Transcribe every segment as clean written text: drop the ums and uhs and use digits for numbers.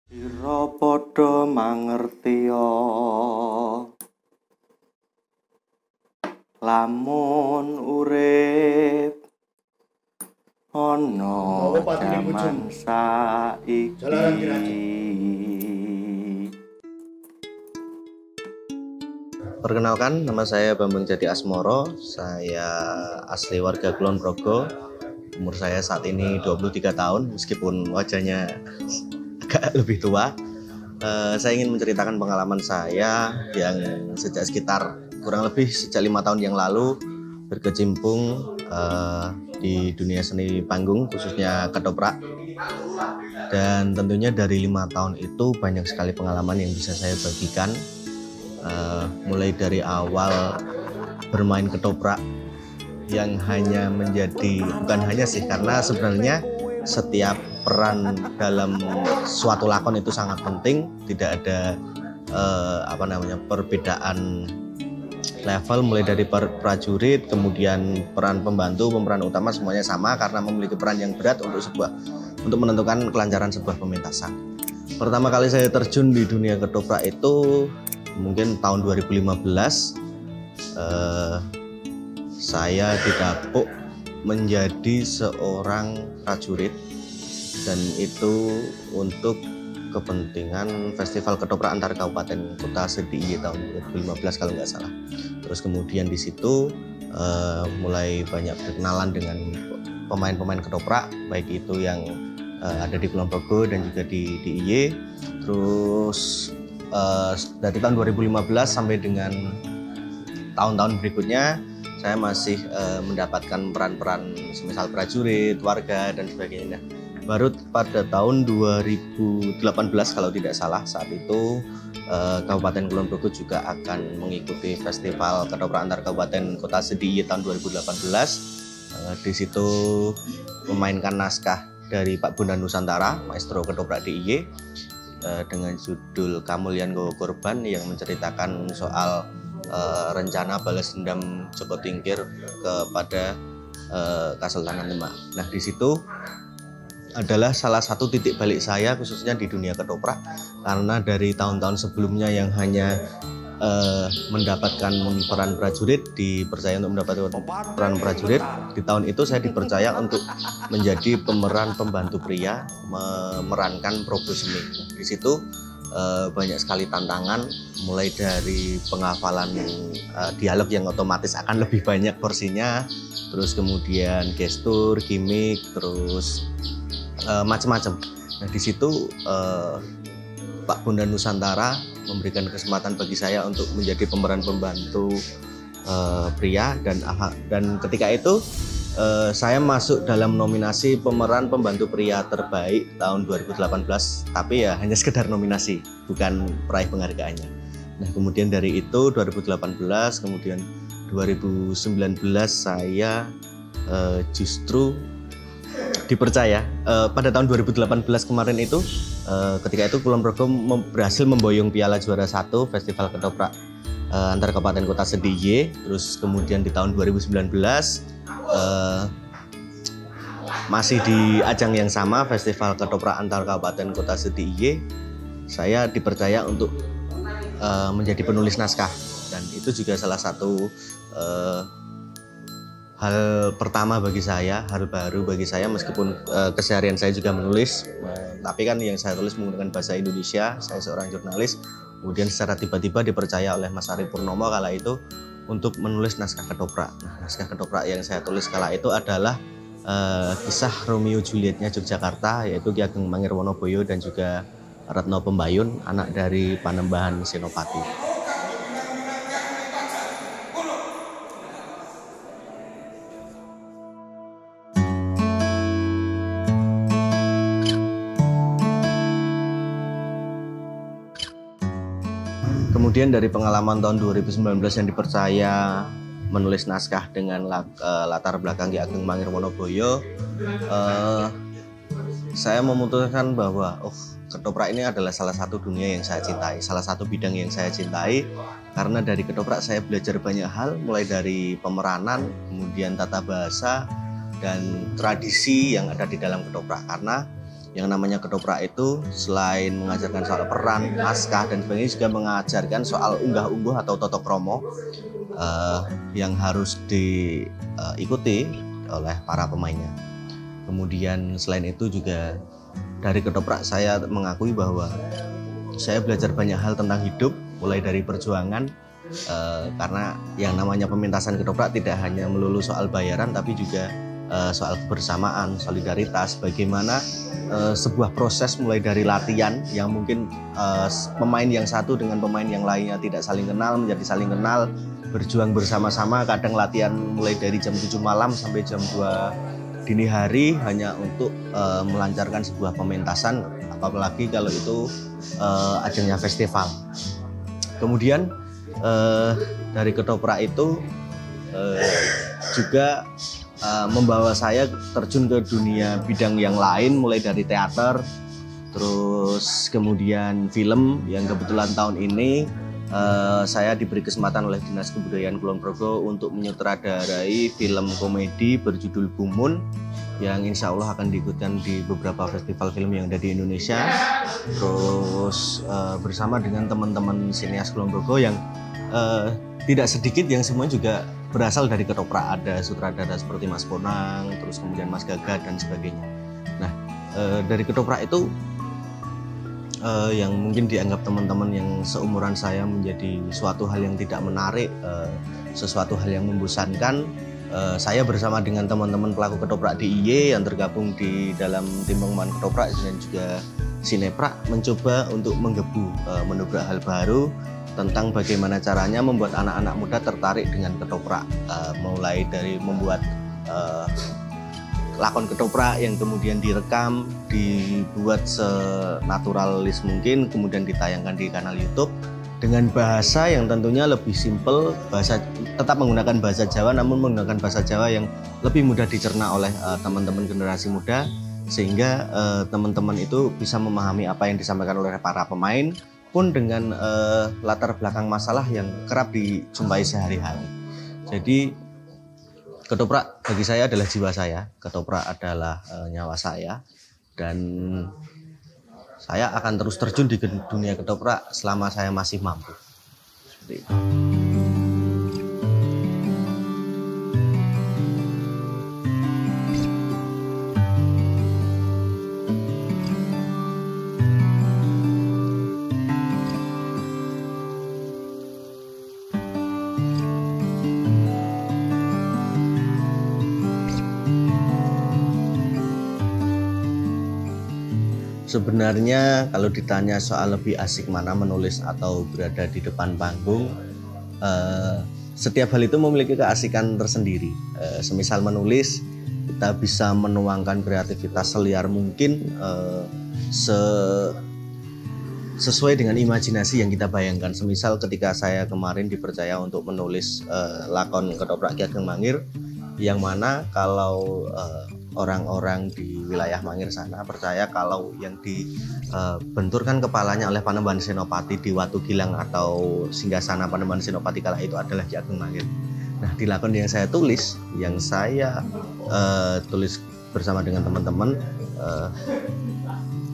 Sira padha mangertia lamun urip ana jaman saiki. Perkenalkan, nama saya Bambang Jati Asmoro. Saya asli warga Kulon Progo. Umur saya saat ini 23 tahun, meskipun wajahnya agak lebih tua. Saya ingin menceritakan pengalaman saya yang sejak sekitar kurang lebih sejak 5 tahun yang lalu berkecimpung di dunia seni panggung, khususnya ketoprak. Dan tentunya dari 5 tahun itu banyak sekali pengalaman yang bisa saya bagikan. Mulai dari awal bermain ketoprak yang hanya menjadi, bukan hanya sih, karena sebenarnya setiap peran dalam suatu lakon itu sangat penting. Tidak ada perbedaan level, mulai dari prajurit, kemudian peran pembantu, pemeran utama, semuanya sama karena memiliki peran yang berat untuk menentukan kelancaran sebuah pementasan. Pertama kali saya terjun di dunia ketoprak itu mungkin tahun 2015. Saya didapuk menjadi seorang prajurit, dan itu untuk kepentingan Festival Ketoprak Antar Kabupaten Kota se-DIY tahun 2015 kalau nggak salah. Terus kemudian di situ mulai banyak berkenalan dengan pemain-pemain ketoprak, baik itu yang ada di Kulon Progo dan juga di DIY. Terus dari tahun 2015 sampai dengan tahun-tahun berikutnya saya masih mendapatkan peran-peran semisal prajurit, warga, dan sebagainya. Baru pada tahun 2018 kalau tidak salah, saat itu Kabupaten Kulon Progo juga akan mengikuti Festival Ketoprak Antar Kabupaten Kota se-DIY tahun 2018. Di situ memainkan naskah dari Pak Bondan Nusantara, Maestro Ketoprak DIY, dengan judul Kamulyan Nggawa Korban, yang menceritakan soal rencana balas dendam Joko Tingkir kepada Kesultanan Demak. Nah, di situ adalah salah satu titik balik saya khususnya di dunia ketoprak, karena dari tahun-tahun sebelumnya yang hanya mendapatkan peran prajurit, dipercaya untuk mendapatkan peran prajurit, di tahun itu saya dipercaya untuk menjadi pemeran pembantu pria, memerankan Probo Semi. Di situ banyak sekali tantangan, mulai dari penghafalan dialog yang otomatis akan lebih banyak porsinya, terus kemudian gestur, gimmick, terus macam-macam. Nah, di situ Pak Bondan Nusantara memberikan kesempatan bagi saya untuk menjadi pemeran pembantu pria, dan ketika itu saya masuk dalam nominasi pemeran pembantu pria terbaik tahun 2018, tapi ya hanya sekedar nominasi, bukan peraih penghargaannya. Nah, kemudian dari itu 2018, kemudian 2019 saya justru dipercaya. Pada tahun 2018 kemarin itu, ketika itu Kulon Progo berhasil memboyong Piala Juara 1 Festival Ketoprak Antar Kabupaten Kota se-DIY. Terus kemudian di tahun 2019 masih di ajang yang sama, Festival Ketoprak Antar Kabupaten Kota se-DIY, saya dipercaya untuk menjadi penulis naskah, dan itu juga salah satu hal pertama bagi saya, hal baru bagi saya, meskipun keseharian saya juga menulis, tapi kan yang saya tulis menggunakan bahasa Indonesia. Saya seorang jurnalis, kemudian secara tiba-tiba dipercaya oleh Mas Ari Purnomo kala itu untuk menulis naskah ketoprak. Nah, naskah ketoprak yang saya tulis kala itu adalah kisah Romeo Julietnya Yogyakarta, yaitu Ki Ageng Mangirwonoboyo dan juga Retno Pembayun, anak dari Panembahan Senopati. Kemudian dari pengalaman tahun 2019 yang dipercaya menulis naskah dengan latar belakang Ki Ageng Mangirwonoboyo, saya memutuskan bahwa ketoprak ini adalah salah satu dunia yang saya cintai, salah satu bidang yang saya cintai, karena dari ketoprak saya belajar banyak hal, mulai dari pemeranan, kemudian tata bahasa, dan tradisi yang ada di dalam ketoprak. Karena Yang namanya ketoprak itu selain mengajarkan soal peran, naskah dan sebagainya, juga mengajarkan soal unggah-ungguh atau tata krama yang harus diikuti oleh para pemainnya. Kemudian selain itu juga dari ketoprak saya mengakui bahwa saya belajar banyak hal tentang hidup, mulai dari perjuangan, karena yang namanya pementasan ketoprak tidak hanya melulu soal bayaran, tapi juga soal kebersamaan, solidaritas, bagaimana sebuah proses mulai dari latihan yang mungkin pemain yang satu dengan pemain yang lainnya tidak saling kenal menjadi saling kenal, berjuang bersama-sama, kadang latihan mulai dari jam 7 malam sampai jam 2 dini hari hanya untuk melancarkan sebuah pementasan, apalagi kalau itu ajangnya festival. Kemudian dari ketoprak itu juga membawa saya terjun ke dunia bidang yang lain, mulai dari teater, terus kemudian film, yang kebetulan tahun ini saya diberi kesempatan oleh Dinas Kebudayaan Kulon Progo untuk menyutradarai film komedi berjudul Bumun, yang insya Allah akan diikutkan di beberapa festival film yang ada di Indonesia. Terus bersama dengan teman-teman sinias Kulon Progo yang tidak sedikit, yang semua juga berasal dari ketoprak. Ada sutradara seperti Mas Ponang, terus kemudian Mas Gagat dan sebagainya. Nah, dari ketoprak itu yang mungkin dianggap teman-teman yang seumuran saya menjadi suatu hal yang tidak menarik, sesuatu hal yang membosankan, saya bersama dengan teman-teman pelaku ketoprak DIY yang tergabung di dalam tim pengembangan ketoprak dan juga Sineprak mencoba untuk menggebu, mendobrak hal baru tentang bagaimana caranya membuat anak-anak muda tertarik dengan ketoprak, mulai dari membuat lakon ketoprak yang kemudian direkam, dibuat senaturalis mungkin, kemudian ditayangkan di kanal YouTube dengan bahasa yang tentunya lebih simpel, tetap menggunakan bahasa Jawa, namun menggunakan bahasa Jawa yang lebih mudah dicerna oleh teman-teman generasi muda, sehingga teman-teman itu bisa memahami apa yang disampaikan oleh para pemain, pun dengan latar belakang masalah yang kerap dijumpai sehari-hari. Jadi ketoprak bagi saya adalah jiwa saya, ketoprak adalah nyawa saya, dan saya akan terus terjun di dunia ketoprak selama saya masih mampu. Seperti itu. Sebenarnya kalau ditanya soal lebih asik mana menulis atau berada di depan panggung, setiap hal itu memiliki keasikan tersendiri. Semisal menulis, kita bisa menuangkan kreativitas seliar mungkin, sesuai dengan imajinasi yang kita bayangkan. Semisal ketika saya kemarin dipercaya untuk menulis lakon ketoprak Ki Ageng Mangir, yang mana kalau orang-orang di wilayah Mangir sana percaya kalau yang dibenturkan kepalanya oleh Panembahan Senopati di Watu Gilang atau singgasana Panembahan Senopati kala itu adalah Ki Ageng Mangir. Nah, di lakon yang saya tulis bersama dengan teman-teman,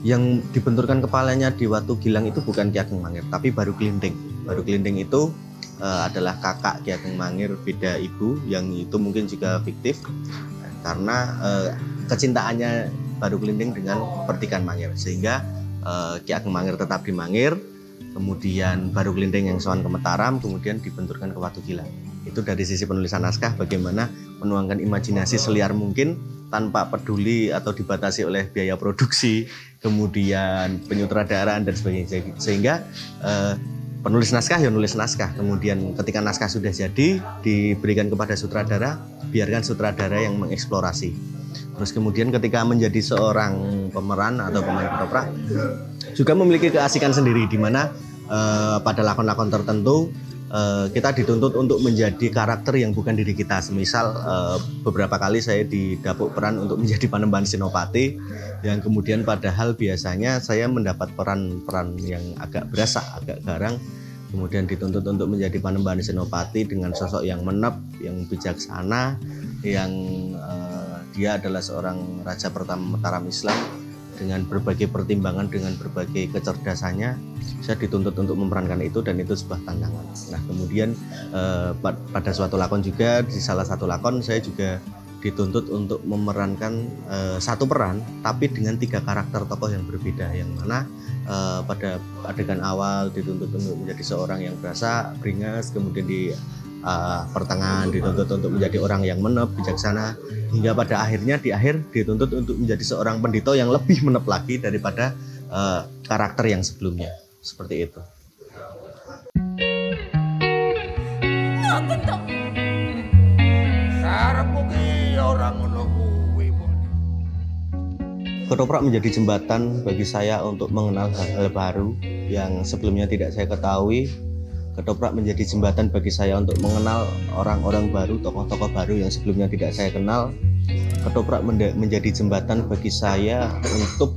yang dibenturkan kepalanya di Watu Gilang itu bukan Ki Ageng Mangir, tapi Baru Glinding. Baru Glinding itu adalah kakak Ki Ageng Mangir, beda ibu, yang itu mungkin juga fiktif karena kecintaannya Baru Glinding dengan Pertikan Mangir, sehingga Ki Ageng Mangir tetap di Mangir, kemudian Baru Glinding yang sowan ke Mataram, kemudian dibenturkan ke Watu Gilang. Itu dari sisi penulisan naskah, bagaimana menuangkan imajinasi seliar mungkin tanpa peduli atau dibatasi oleh biaya produksi, kemudian penyutradaraan dan sebagainya, sehingga penulis naskah ya nulis naskah, kemudian ketika naskah sudah jadi diberikan kepada sutradara, biarkan sutradara yang mengeksplorasi. Terus kemudian ketika menjadi seorang pemeran atau pemain ketoprak juga memiliki keasikan sendiri, di mana pada lakon-lakon tertentu kita dituntut untuk menjadi karakter yang bukan diri kita. Semisal beberapa kali saya didapuk peran untuk menjadi Panembahan Senopati, yang kemudian padahal biasanya saya mendapat peran-peran yang agak berasa, agak garang, kemudian dituntut untuk menjadi Panembahan Senopati dengan sosok yang menep, yang bijaksana, yang dia adalah seorang raja pertama Mataram Islam, dengan berbagai pertimbangan, dengan berbagai kecerdasannya, saya dituntut untuk memerankan itu, dan itu sebuah tantangan. Nah kemudian pada suatu lakon juga, di salah satu lakon saya juga dituntut untuk memerankan satu peran tapi dengan 3 karakter tokoh yang berbeda, yang mana pada adegan awal dituntut untuk menjadi seorang yang berasa, beringas, kemudian di pertengahan dituntut untuk menjadi orang yang menep, bijaksana, hingga pada akhirnya di akhir dituntut untuk menjadi seorang pendito yang lebih menep lagi daripada karakter yang sebelumnya. Seperti itu. Ketoprak menjadi jembatan bagi saya untuk mengenal hal-hal baru yang sebelumnya tidak saya ketahui. Ketoprak menjadi jembatan bagi saya untuk mengenal orang-orang baru, tokoh-tokoh baru yang sebelumnya tidak saya kenal. Ketoprak menjadi jembatan bagi saya untuk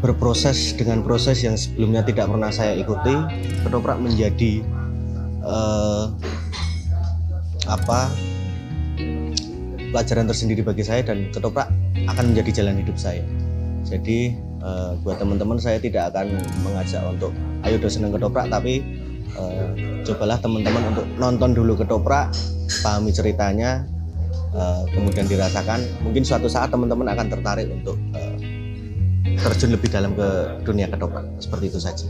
berproses dengan proses yang sebelumnya tidak pernah saya ikuti. Ketoprak menjadi pelajaran tersendiri bagi saya, dan ketoprak akan menjadi jalan hidup saya. Jadi buat teman-teman, saya tidak akan mengajak untuk ayo do seneng ketoprak, tapi cobalah teman-teman untuk nonton dulu ketoprak, pahami ceritanya, kemudian dirasakan. Mungkin suatu saat teman-teman akan tertarik untuk terjun lebih dalam ke dunia ketoprak. Seperti itu saja.